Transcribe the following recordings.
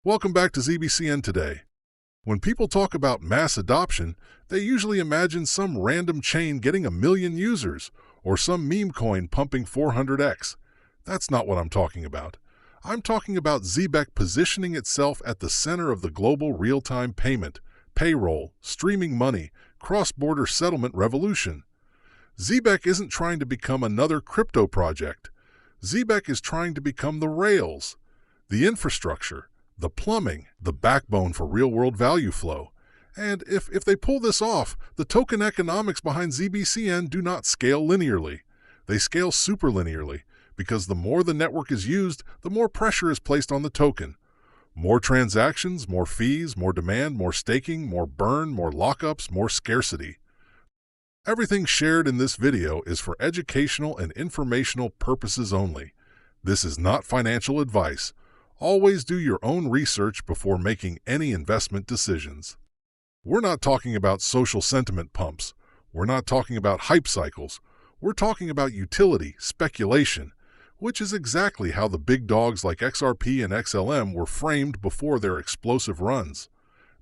Welcome back to ZBCN today. When people talk about mass adoption, they usually imagine some random chain getting 1 million users or some meme coin pumping 400x. That's not what I'm talking about. I'm talking about Zebec positioning itself at the center of the global real-time payment, payroll, streaming money, cross-border settlement revolution. Zebec isn't trying to become another crypto project. Zebec is trying to become the rails, the infrastructure, the plumbing, the backbone for real-world value flow. And if they pull this off, the token economics behind ZBCN do not scale linearly. They scale superlinearly, because the more the network is used, the more pressure is placed on the token. More transactions, more fees, more demand, more staking, more burn, more lockups, more scarcity. Everything shared in this video is for educational and informational purposes only. This is not financial advice. Always do your own research before making any investment decisions. We're not talking about social sentiment pumps. We're not talking about hype cycles. We're talking about utility, speculation, which is exactly how the big dogs like XRP and XLM were framed before their explosive runs.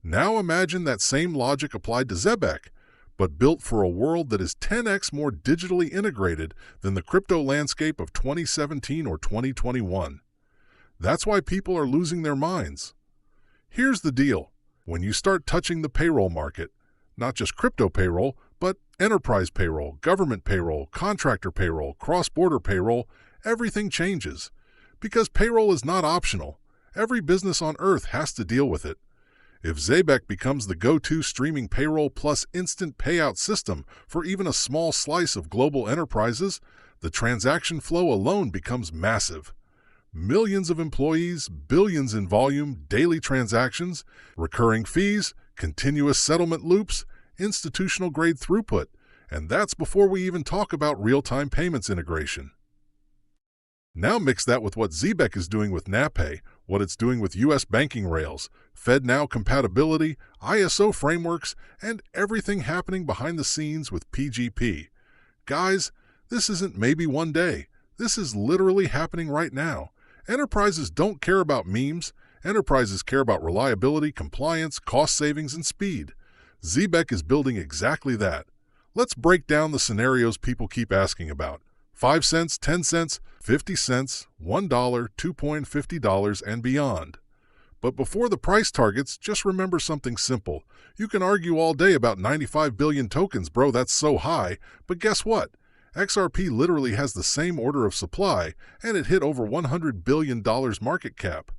Now imagine that same logic applied to Zebec, but built for a world that is 10x more digitally integrated than the crypto landscape of 2017 or 2021. That's why people are losing their minds. Here's the deal. When you start touching the payroll market, not just crypto payroll, but enterprise payroll, government payroll, contractor payroll, cross-border payroll, everything changes. Because payroll is not optional. Every business on Earth has to deal with it. If Zebec becomes the go-to streaming payroll plus instant payout system for even a small slice of global enterprises, the transaction flow alone becomes massive. Millions of employees, billions in volume, daily transactions, recurring fees, continuous settlement loops, institutional-grade throughput, and that's before we even talk about real-time payments integration. Now mix that with what Zebec is doing with NAPay, what it's doing with U.S. banking rails, FedNow compatibility, ISO frameworks, and everything happening behind the scenes with PGP. Guys, this isn't maybe one day. This is literally happening right now. Enterprises don't care about memes. Enterprises care about reliability, compliance, cost savings, and speed. Zebec is building exactly that. Let's break down the scenarios people keep asking about. 5 cents, 10 cents, 50 cents, $1, $2.50, and beyond. But before the price targets, just remember something simple. You can argue all day about 95 billion tokens, bro, that's so high, but guess what? XRP literally has the same order of supply, and it hit over $100 billion market cap.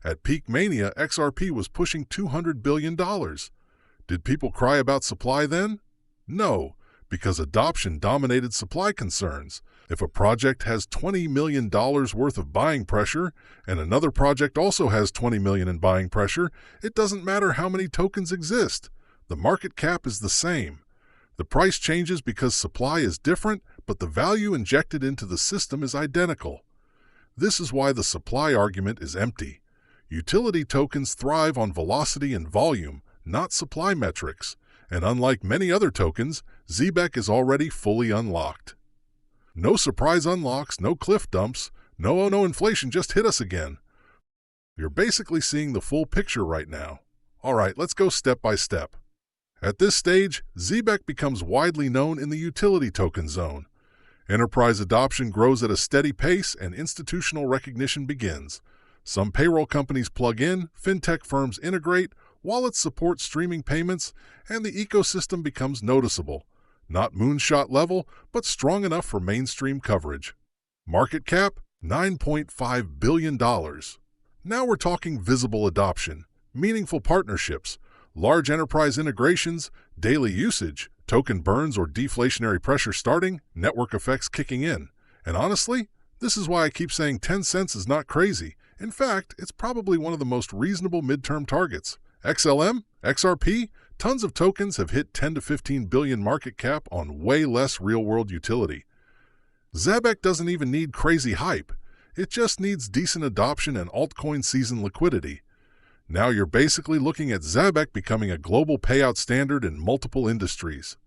At peak mania, XRP was pushing $200 billion. Did people cry about supply then? No, because adoption dominated supply concerns. If a project has $20 million worth of buying pressure, and another project also has $20 million in buying pressure, it doesn't matter how many tokens exist. The market cap is the same. The price changes because supply is different, but the value injected into the system is identical. This is why the supply argument is empty. Utility tokens thrive on velocity and volume, not supply metrics, and unlike many other tokens, Zebec is already fully unlocked. No surprise unlocks, no cliff dumps, no inflation just hit us again. You're basically seeing the full picture right now. All right, let's go step by step. At this stage, Zebec becomes widely known in the utility token zone. Enterprise adoption grows at a steady pace and institutional recognition begins. Some payroll companies plug in, fintech firms integrate, wallets support streaming payments, and the ecosystem becomes noticeable. Not moonshot level, but strong enough for mainstream coverage. Market cap, $9.5 billion. Now we're talking visible adoption, meaningful partnerships, large enterprise integrations, daily usage, token burns or deflationary pressure starting, network effects kicking in. And honestly, this is why I keep saying 10 cents is not crazy. In fact, it's probably one of the most reasonable midterm targets. XLM, XRP, tons of tokens have hit 10 to 15 billion market cap on way less real-world utility. Zebec doesn't even need crazy hype. It just needs decent adoption and altcoin season liquidity. Now you're basically looking at Zebec becoming a global payout standard in multiple industries.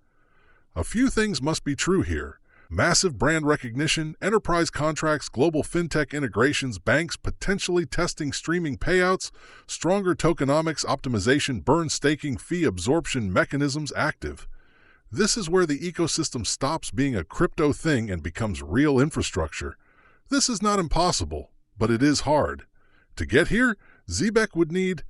A few things must be true here. Massive brand recognition, enterprise contracts, global fintech integrations, banks potentially testing streaming payouts, stronger tokenomics optimization, burn staking, fee absorption mechanisms active. This is where the ecosystem stops being a crypto thing and becomes real infrastructure. This is not impossible, but it is hard. To get here, Zebec would need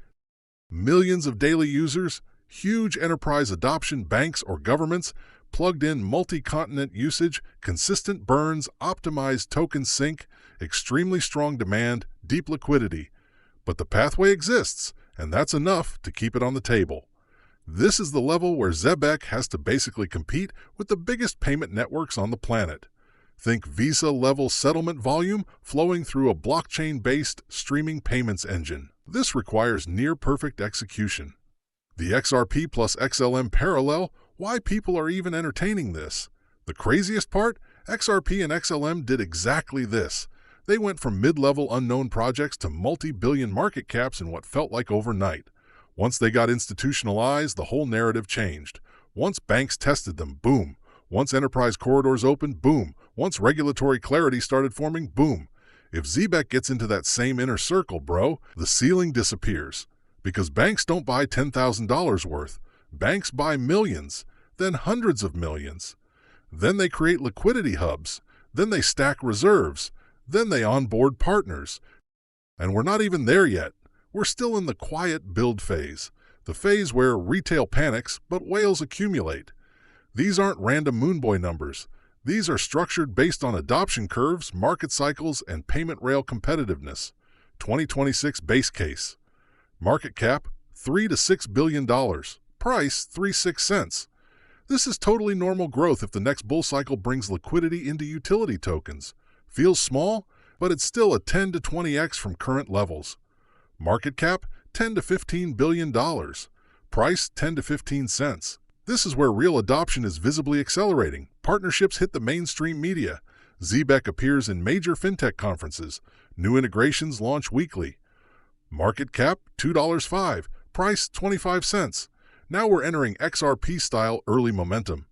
millions of daily users, huge enterprise adoption, banks or governments, plugged-in multi-continent usage, consistent burns, optimized token sync, extremely strong demand, deep liquidity. But the pathway exists, and that's enough to keep it on the table. This is the level where Zebec has to basically compete with the biggest payment networks on the planet. Think Visa-level settlement volume flowing through a blockchain-based streaming payments engine. This requires near-perfect execution. The XRP plus XLM parallel, why people are even entertaining this. The craziest part? XRP and XLM did exactly this. They went from mid-level unknown projects to multi-billion market caps in what felt like overnight. Once they got institutionalized, the whole narrative changed. Once banks tested them, boom. Once enterprise corridors opened, boom. Once regulatory clarity started forming, boom. If Zbeck gets into that same inner circle, bro, the ceiling disappears. Because banks don't buy $10,000 worth. Banks buy millions, then hundreds of millions. Then they create liquidity hubs. Then they stack reserves. Then they onboard partners. And we're not even there yet. We're still in the quiet build phase, the phase where retail panics, but whales accumulate. These aren't random Moonboy numbers. These are structured based on adoption curves, market cycles, and payment rail competitiveness. 2026 base case. Market cap, $3 to $6 billion. Price, 36 cents. This is totally normal growth if the next bull cycle brings liquidity into utility tokens. Feels small, but it's still a 10 to 20x from current levels. Market cap, $10 to $15 billion. Price, 10 to 15 cents. This is where real adoption is visibly accelerating. Partnerships hit the mainstream media. Zebec appears in major fintech conferences. New integrations launch weekly. Market cap, $2.05. Price, 25 cents. Now we're entering XRP-style early momentum.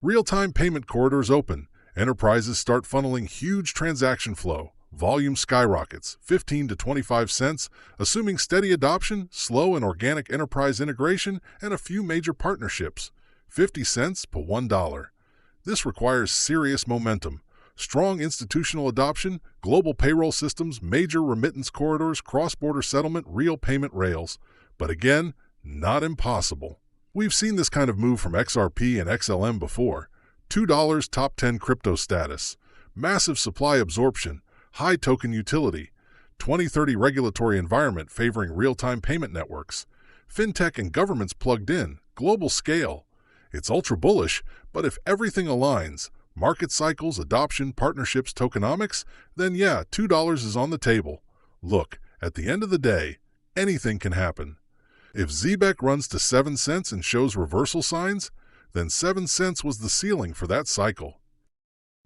Real-time payment corridors open. Enterprises start funneling huge transaction flow. Volume skyrockets, 15 to 25 cents, assuming steady adoption, slow and organic enterprise integration, and a few major partnerships. 50 cents per $1. This requires serious momentum. Strong institutional adoption, global payroll systems, major remittance corridors, cross-border settlement, real payment rails. But again, not impossible. We've seen this kind of move from XRP and XLM before. $2 top 10 crypto status. Massive supply absorption. High token utility, 2030 regulatory environment favoring real-time payment networks, fintech and governments plugged in, global scale. It's ultra bullish, but if everything aligns, market cycles, adoption, partnerships, tokenomics, then yeah, $2 is on the table. Look, at the end of the day, anything can happen. If Zebec runs to 7 cents and shows reversal signs, then 7 cents was the ceiling for that cycle.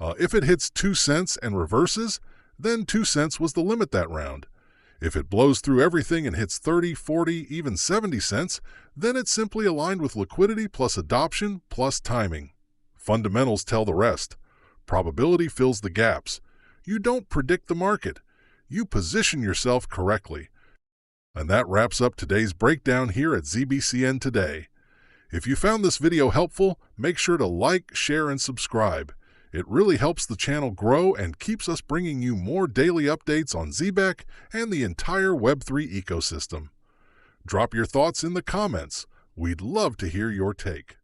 If it hits 2 cents and reverses, then 2 cents was the limit that round. If it blows through everything and hits 30, 40, even 70 cents, then it's simply aligned with liquidity plus adoption plus timing. Fundamentals tell the rest. Probability fills the gaps. You don't predict the market. You position yourself correctly. And that wraps up today's breakdown here at ZBCN Today. If you found this video helpful, make sure to like, share, and subscribe. It really helps the channel grow and keeps us bringing you more daily updates on Zbeck and the entire Web3 ecosystem. Drop your thoughts in the comments. We'd love to hear your take.